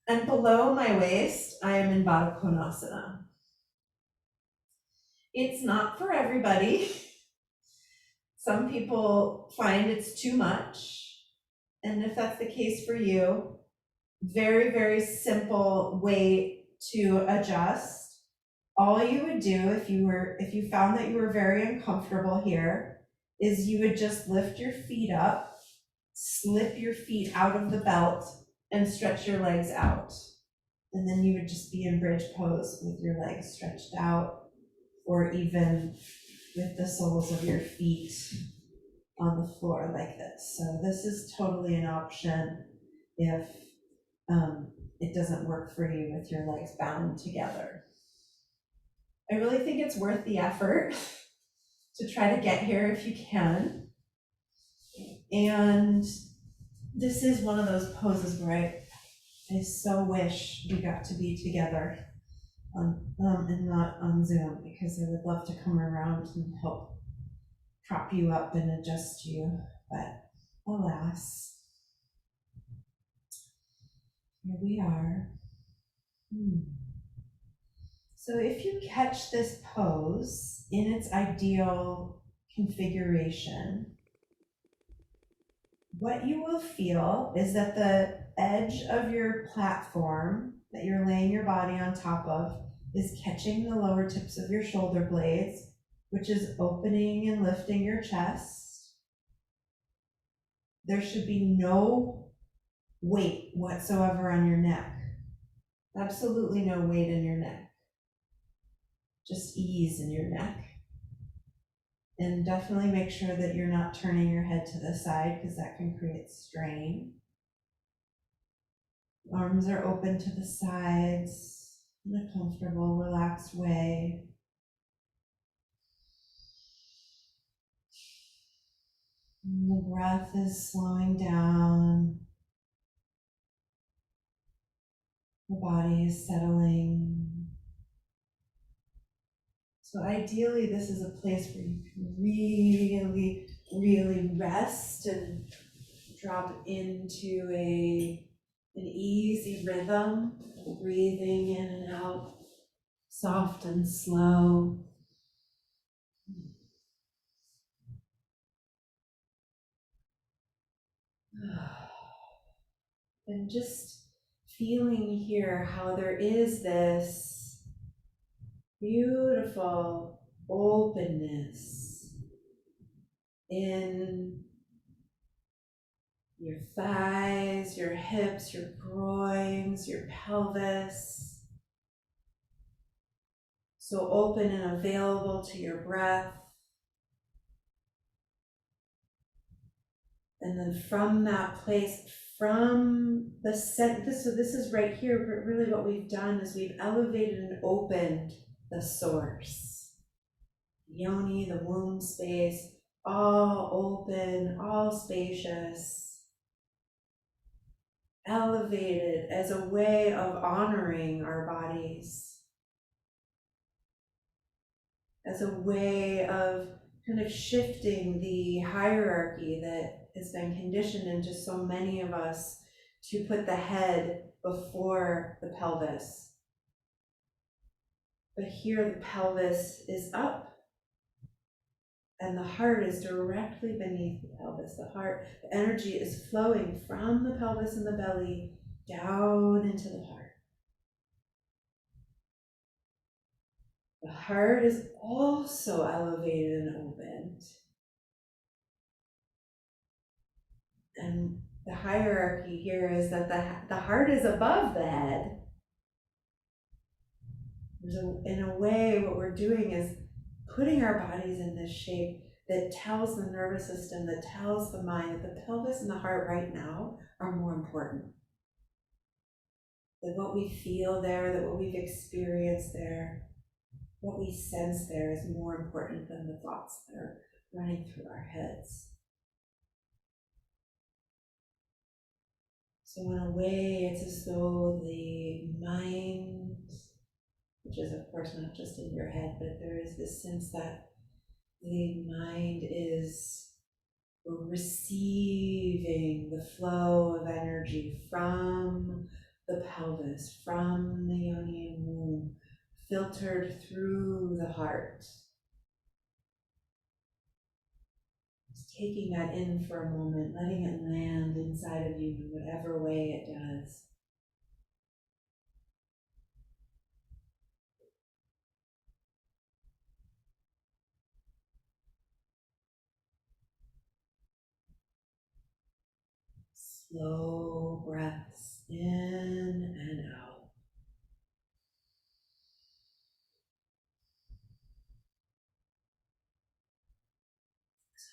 And below my waist, I am in Baddha Konasana. It's not for everybody. Some people find it's too much. And if that's the case for you, very, very simple way to adjust. All you would do if you found that you were very uncomfortable here is you would just lift your feet up, slip your feet out of the belt, and stretch your legs out. And then you would just be in bridge pose with your legs stretched out, or even with the soles of your feet on the floor like this. So this is totally an option if it doesn't work for you with your legs bound together. I really think it's worth the effort to try to get here if you can. And this is one of those poses where I so wish we got to be together and not on Zoom, because I would love to come around and help prop you up and adjust you, but alas, here we are. So if you catch this pose in its ideal configuration, what you will feel is that the edge of your platform that you're laying your body on top of is catching the lower tips of your shoulder blades, which is opening and lifting your chest. There should be no weight whatsoever on your neck. Absolutely no weight in your neck. Just ease in your neck. And definitely make sure that you're not turning your head to the side, because that can create strain. Arms are open to the sides in a comfortable, relaxed way. And the breath is slowing down body is settling. So ideally, this is a place where you can really, really rest and drop into an easy rhythm, breathing in and out, soft and slow. And just feeling here how there is this beautiful openness in your thighs, your hips, your groins, your pelvis. So open and available to your breath. And then from that place, from the center, so this is right here, but really what we've done is we've elevated and opened the source. Yoni, the womb space, all open, all spacious, elevated as a way of honoring our bodies, as a way of kind of shifting the hierarchy that has been conditioned into so many of us to put the head before the pelvis. But here the pelvis is up and the heart is directly beneath the pelvis. The heart, the energy is flowing from the pelvis and the belly down into the heart. The heart is also elevated and opened. And the hierarchy here is that the heart is above the head. In a way, what we're doing is putting our bodies in this shape that tells the nervous system, that tells the mind that the pelvis and the heart right now are more important. That what we feel there, that what we've experienced there, what we sense there is more important than the thoughts that are running through our heads. So in a way, it's as though the mind, which is of course not just in your head, but there is this sense that the mind is receiving the flow of energy from the pelvis, from the yoni and womb, filtered through the heart. Just taking that in for a moment, letting it land inside of you in whatever way it does. Slow breaths in and out.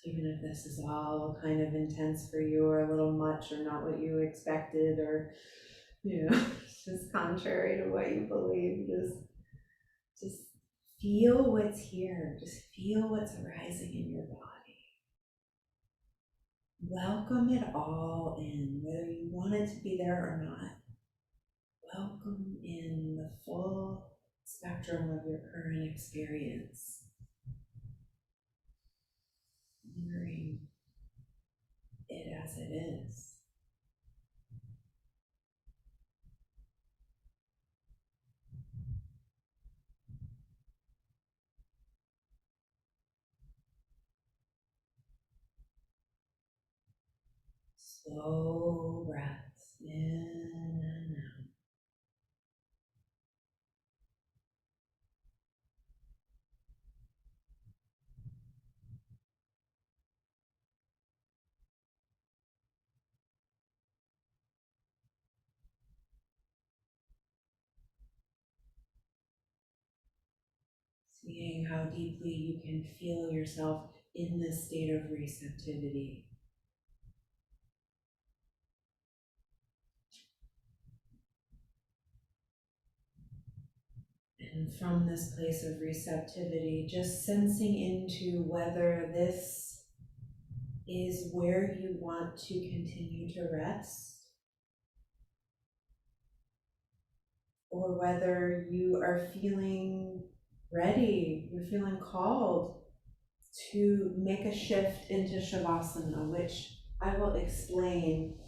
Even if this is all kind of intense for you or a little much or not what you expected or, it's just contrary to what you believe, just feel what's here. Just feel what's arising in your body. Welcome it all in, whether you want it to be there or not. Welcome in the full spectrum of your current experience. Honoring it as it is. Slow breaths in and out. Seeing how deeply you can feel yourself in this state of receptivity. And from this place of receptivity, just sensing into whether this is where you want to continue to rest, or whether you are feeling ready, you're feeling called to make a shift into Shavasana, which I will explain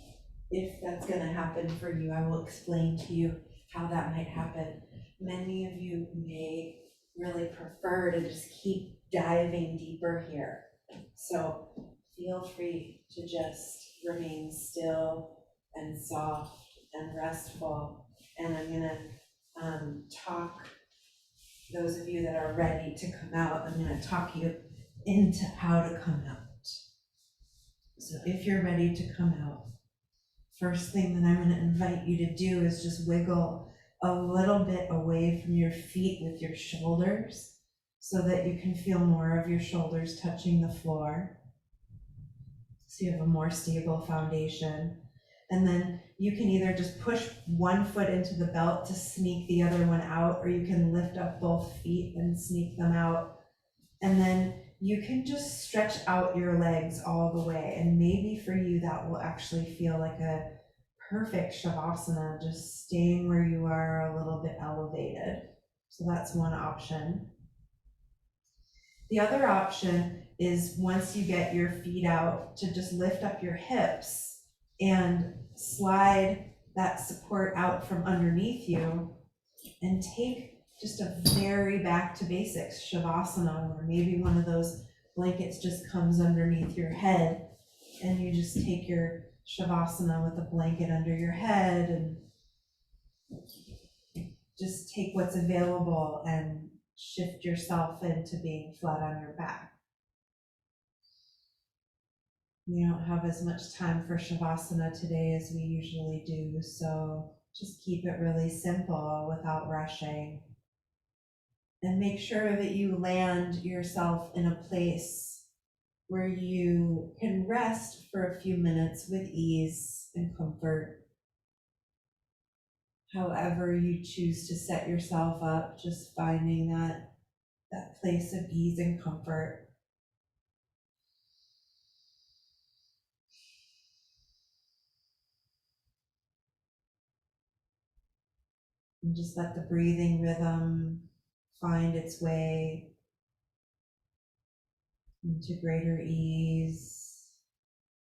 if that's going to happen for you. I will explain to you how that might happen. Many of you may really prefer to just keep diving deeper here. So feel free to just remain still and soft and restful. And I'm going to talk, those of you that are ready to come out, I'm going to talk you into how to come out. So if you're ready to come out, first thing that I'm going to invite you to do is just wiggle a little bit away from your feet with your shoulders so that you can feel more of your shoulders touching the floor. So you have a more stable foundation. And then you can either just push one foot into the belt to sneak the other one out, or you can lift up both feet and sneak them out. And then you can just stretch out your legs all the way. And maybe for you, that will actually feel like a perfect Shavasana, just staying where you are a little bit elevated. So that's one option. The other option is, once you get your feet out, to just lift up your hips and slide that support out from underneath you and take just a very back to basics Shavasana, where maybe one of those blankets just comes underneath your head and you just take your Shavasana with a blanket under your head and just take what's available and shift yourself into being flat on your back. We don't have as much time for Shavasana today as we usually do, so just keep it really simple without rushing. And make sure that you land yourself in a place where you can rest for a few minutes with ease and comfort. However you choose to set yourself up, just finding that place of ease and comfort. And just let the breathing rhythm find its way into greater ease,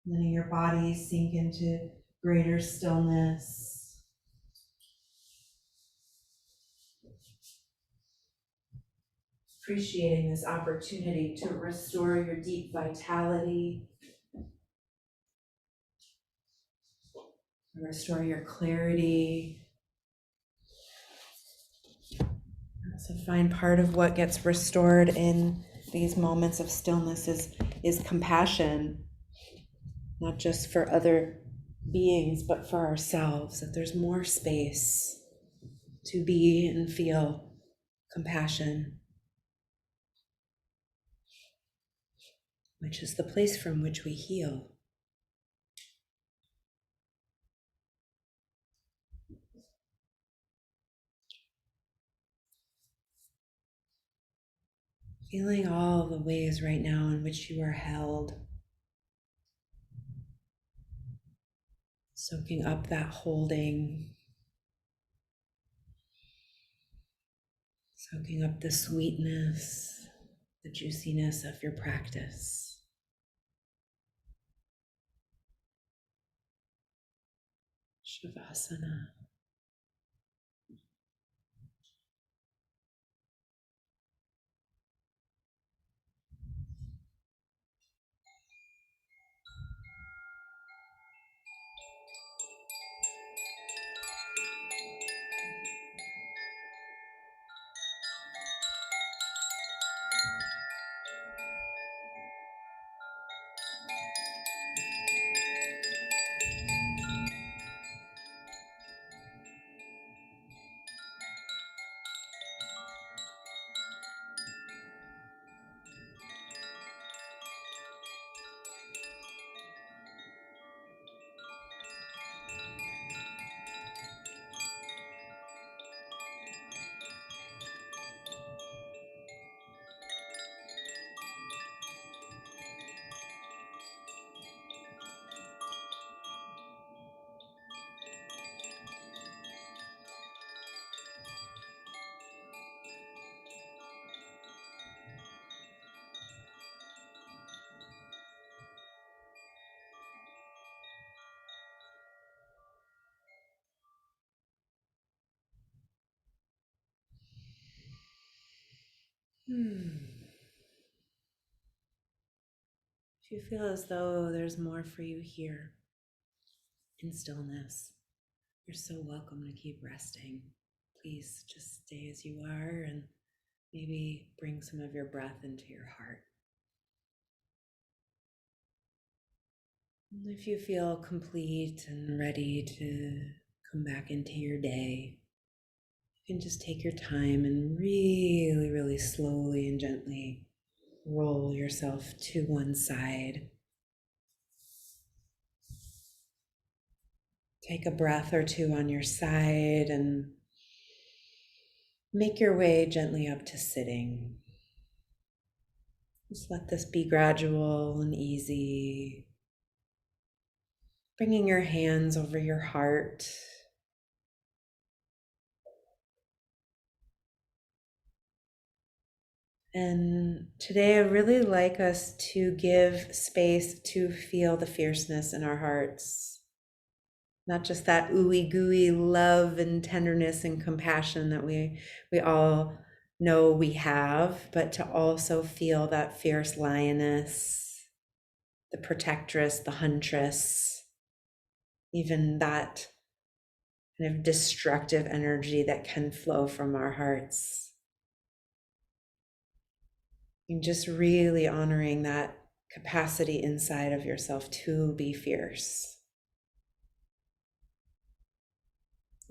letting your body sink into greater stillness. Appreciating this opportunity to restore your deep vitality, restore your clarity. So find part of what gets restored in these moments of stillness is compassion, not just for other beings, but for ourselves, that there's more space to be and feel compassion, which is the place from which we heal. Feeling all the ways right now in which you are held, soaking up that holding, soaking up the sweetness, the juiciness of your practice. Shavasana. If you feel as though there's more for you here in stillness, you're so welcome to keep resting. Please just stay as you are and maybe bring some of your breath into your heart. And if you feel complete and ready to come back into your day, you can just take your time and really, really slowly and gently roll yourself to one side. Take a breath or two on your side and make your way gently up to sitting. Just let this be gradual and easy. Bringing your hands over your heart. And today I really like us to give space to feel the fierceness in our hearts. Not just that ooey gooey love and tenderness and compassion that we all know we have, but to also feel that fierce lioness, the protectress, the huntress, even that kind of destructive energy that can flow from our hearts. And just really honoring that capacity inside of yourself to be fierce.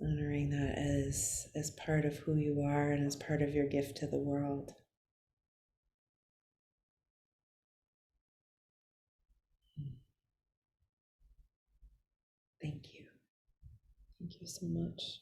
Honoring that as part of who you are and as part of your gift to the world. Thank you. Thank you so much.